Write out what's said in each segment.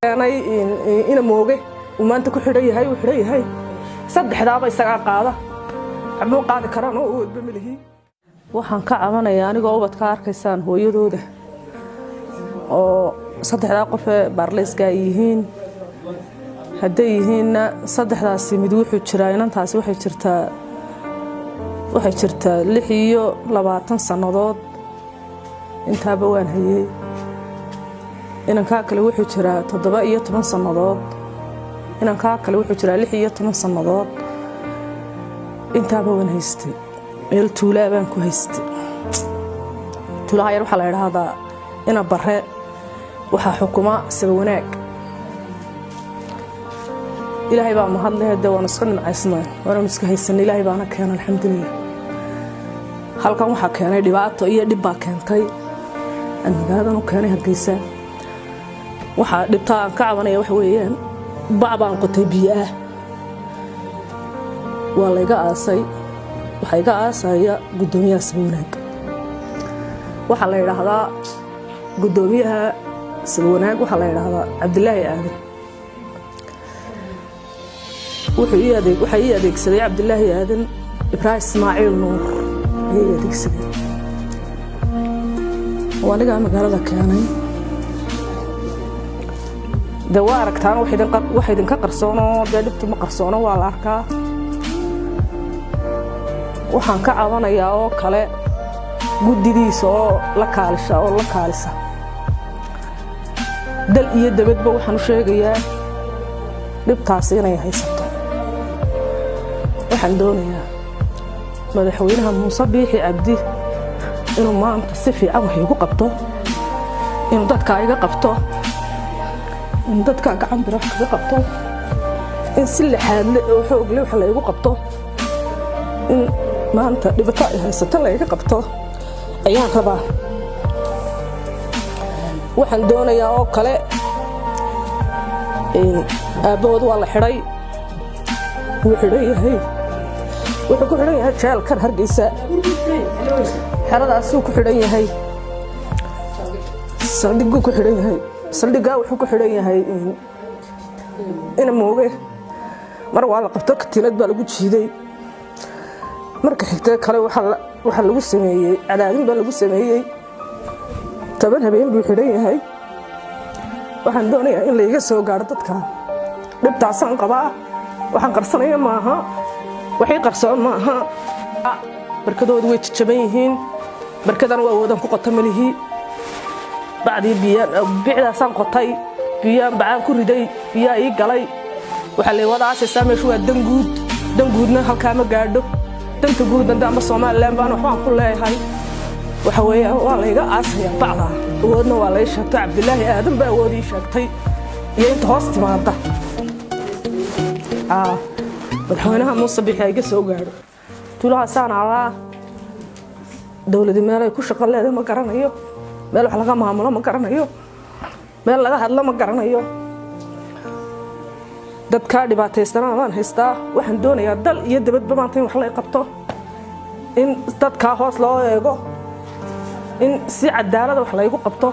ina mooge uu maanta ku xidhan yahay uu xidhan yahay saddexdaaba isaga qaada ama qaadi karaan oo wadba milihi waxaan ka cabanayaa anigoo ubadka arkaysaan hooyadooda oo saddexda qof ee baarleyska yihiin haday yihiinna saddexdaasi mid wuxuu jiraa inantaasi waxay jirtaa 26 sanadood intaaba waan hayay inanka kale wuxuu jiraa 17 sanadood inanka kale wuxuu jiraa 16 sanadood intaaba waan haystay meel tuulaa baan ku haystay tuulaha yar waxa la yiraahdaa ina bare waxa xukuma sida wanaag ilaahay baa mahad leh waan iska nimcaysnaa waan iska haysan ilaahay baana keenay alxamdulillah halkan waxa keenay dhibaato iyo dhib baa keentay aan magaalada u keenay Hargeysa waxa dhibtaan ka cabanaya wax weeyaan bacbaan qotay biyaha waa laga aasay waxa iga aasaya gudoomiyaha Sabwanaag waxa la yiraahdaa gudoomiyaha Sabwanaag waxa la yiraahdaa Cabdillaahi Aadan waxa ii adeegsaday Cabdillaahi Aadan Ibrahim Ismaaciil Nuur ii adeegsaday waniga magaalada keenay dawa aragtaan waxa idin ka qarsoono dhibtu ma qarsoono waa la arkaa waxaan ka cabanayaa oo kale gudidiisa oo la kaalisa dal iyo dabadba waxaan u sheegayaa dhibtaas inay haysato waxaan doonayaa madaxweynaha Muuse Biixi Cabdi inuu maanta si fiican wax igu qabto in dadka iga qabto in dadka gacan bir wax iga qabto in si laxaad leh oo xoog leh wax la igu qabto in maanta dhibata ay haysato la iga qabto ayaan rabaa waxaan doonayaa oo kale in aabahood waa la xiray wuxuu ku xidhan yahay jeelkan Hargeysa xeradaas uu ku xidhan yahay saldhigu ku xidhan yahay saldhiga wuxuu ku xidhan yahay ina mooge mar waa la qabto katiinad baa lagu jiiday marka xigta kale waxa lagu sameeyay cadaadin baa lagu sameeyay 10 habeen buu xidhan yahay waxaan doonayaa in la iga soo gaaro dadka dhibtaasan qabaa waxaan qarsanaya maaha waxay qarsoon maaha barkadoodu way jaban yihiin barkadan waa wadan ku qota malihi bacdi bicdaasan qotay biyaan bacaan ku riday biyaa ii galay waxa la wada aasaysaa meeshu waa danguudna halka ma gaadho danta guudna damba Soomaaliland baan waxaan ku leeyahay waxa weeyaan waa la iga aasaya bacda awoodna waa la sheegtay Cabdillaahi Aadan baa awoodii sheegtay iyo inta hoos timaada madaxweynaha Muuse Biixi iga soo gaaro tuulaha saanala dawladda meel ay ku shaqo leedahay ma garanayo meel wax laga maamulo ma garanayo meel laga hadlo ma garanayo dadka dhibaataysan aan haystaa waxaan doonayaa dal iyo dabadba maanta in wax la qabto in dadka hoos loo eego in si cadaalad wax la igu qabto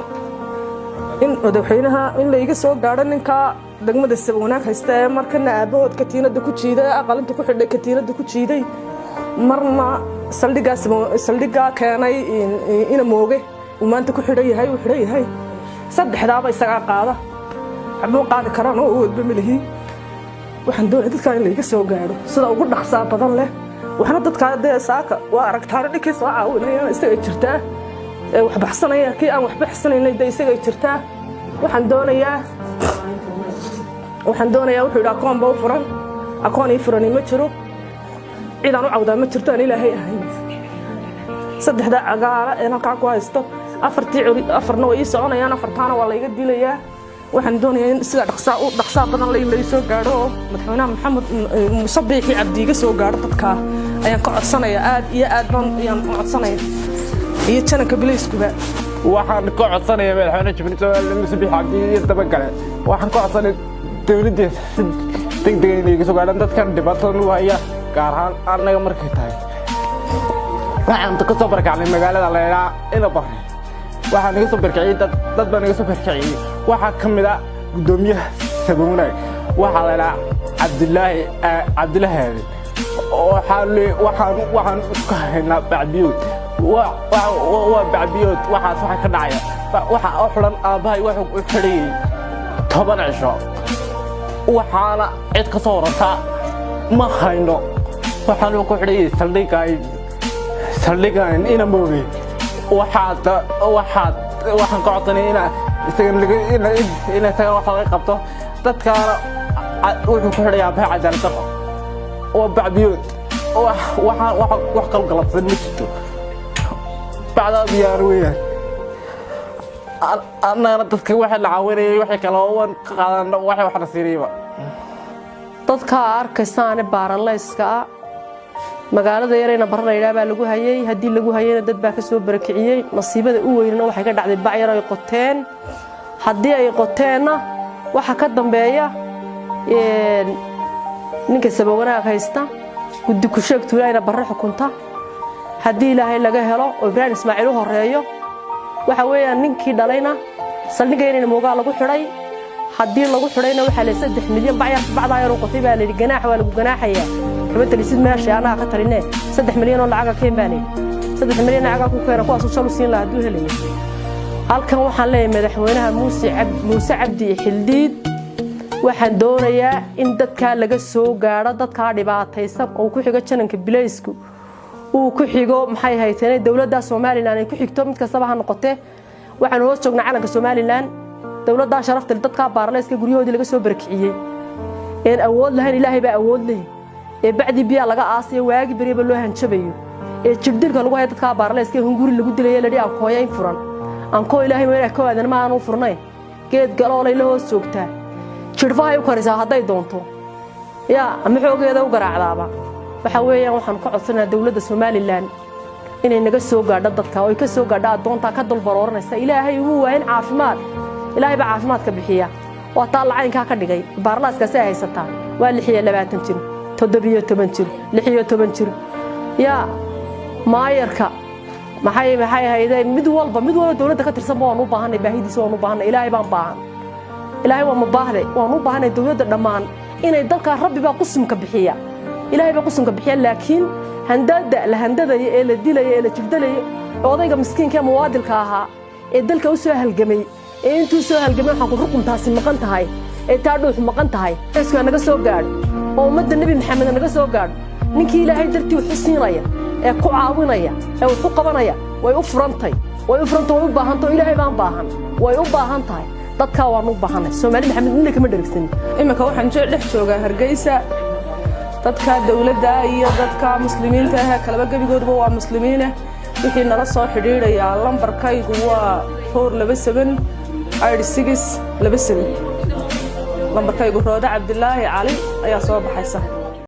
in madaxweynaha in la iga soo gaaro ninka degmada Sabwanaag haysta markana aabahood katiinada ku jiiday aqalinta ku xidhay katiinada ku jiiday marna saldhiga keenay ina mooge uu maanta ku xidhan yahay saddexdaaba isaga qaada ama qaadi karaan oo wadba milihi waxaan doonayaa dadka in la iga soo gaaro sida ugu dhaqsaa badan leh waxna dadka saaka waa aragtaan dhikii soo caawinaya isaga jirtaa wax baxsanaya kii aan wax baxsanaynay isaga jirtaa waxaan doonayaa wuxuu ila akoon baa furan akoon ii furan ma jiro ciidan u cawdaa ma jirto aan ilaahay ahayn saddexda agaala ee halka ku haysto afarna way soconayaan afartaana waa la iga dilayaa waxaan doonayaa in sida dhaqsaa badan la soo gaaro madaxweynaha Maxamed Muuse Biixi Cabdi iga soo gaaro dadka ayaan ka codsanayaa aad iyo aad baan ayaan codsanayaa iyo channelka Bileyskuba waxaan ka codsanayaa madaxweynaha Muuse Biixi Cabdi iyo dabagale waxaan ka codsanayaa dawladda degdeg inay iga soo gaaraan dadkan dhibaatada u haya gaar ahaan anaga markay tahay waxaan ka soo barkacnay magaalada Leeraa ina bare waxaan iga soo barkacay dad baan iga soo barkacay waxa kamid ah gudoomiyaha sababnay waxa la ilaa Cabdilaahi waxaan isku haynaa bacbiyood waa bacbiyood waxa ka dhacaya waxa xulan aabahay waxa u xiriyay 10 cisho waxaana cid ka soo rata ma hayno waxaan ku xiriyay saldhigaan ina mooge waxaan ka codsanay ina taga wax laga qabto dadkaana wuxuu ku xirayaa baa cadaalad darro oo bacbiyood wax qalqalabsan ma jirto bacda diyaar weeyaan أنا dadka waxa la caawinayay waxa kale oo aan ka qaadan wax nasiiriba dadka arkaysan baaraleyska magaalada yareena barlayda baa lagu hayay hadii lagu hayay dad baa ka soo barakiciyay nasiibada u weynna waxay ka dhacday bacyar ay qoteen hadii ay qoteenna waxa ka dambeeya ninka sababana haysta guddi ku sheegto inay barra xukunta hadii ilaahay laga helo oo Ibrahim Ismaaciil horeeyo waxa weeyaan ninkii dhalayna saldhigeena moogaa lagu xiray hadii lagu xirayna waxa la 3 milyan bacda yar oo qotay baa la ganaax waa lagu ganaaxaya xubinta lisid meesha ana ka talinay 3 milyan oo lacag ka keenbaanay 3 milyan lacag ku keenay kuwaas oo soo siin la haduu helay halkan waxaan leeyahay madaxweynaha Muuse Cabdi Xildiid waxaan doonayaa in dadka laga soo gaaro dadka dhibaataysan oo ku xiga jananka bileysku uu ku xigo maxay hayteen dawladda Soomaaliland ay ku xigto mid kasta ha noqotee waxaan hoos joognaa calanka Soomaaliland dawladda sharafta dadka baarleyska guryahoodii laga soo barakiciyay in awood lahayn ilaahay baa awood leh ee bacdi biya laga aasay waagi bariba loo hanjabayo ee jibdilka lagu hayo dadka baarleyska hunguri lagu dilay la dhiyaan kooyay furan aan koo ilaahay weeraa ka waadan ma aanu furnay geed galoolay la hoos joogtaa jirfahay u karisaa haday doonto yaa ama xoogeeda u garaacdaaba waxa weeyaan waxaan ka codsanayaa dawladda Soomaaliland inay naga soo gaadho dadka oo ay ka soo gaadho adoonta ka dul barooranaysa ilaahay uu wayn caafimaad ilaahay ba caafimaad ka bixiya oo taa lacaynka ka dhigay baarlaaska si ay haysataa waa 26 jir 17 jir 16 jir yaa maayarka maxay haydeen mid walba dawladda ka tirsan baan u baahanay baahidiisa waan u baahanay ilaahay baan baahan ilaahay waa mabaahday waan u baahanay dawladda dhamaan inay dalka rabbi baa qismka bixiya ilaahay baa qismka bixiya laakiin handada la handadaya ee la dilay ee la jibdalay odayga miskiinka muwaadilka ahaa ee dalka u soo halgamay ee intuu soo halgamay waxa ku ruquntaasi maqan tahay ee taadhuux maqan tahay iska naga soo gaar oo ummadda nabi maxamed naga soo gaar ninkii ilaahay dartii u xusiinaya ee ku caawinaya ee uu ku qabanaya way u furantay way u baahanto ilaahay baan baahan way u baahan tahay dadka waan u baahanay Soomaali maxamed inna kama dharagsan imika waxaan dhex joogaa Hargeysa dadka dawladda iyo dadka muslimiinta ah kala gabigoodba waa muslimiin wixii nala soo xiriiraya lambarkaygu waa 427 86 27 lambarkaygu Rooda Cabdilaahi Cali ayaa soo baxaysa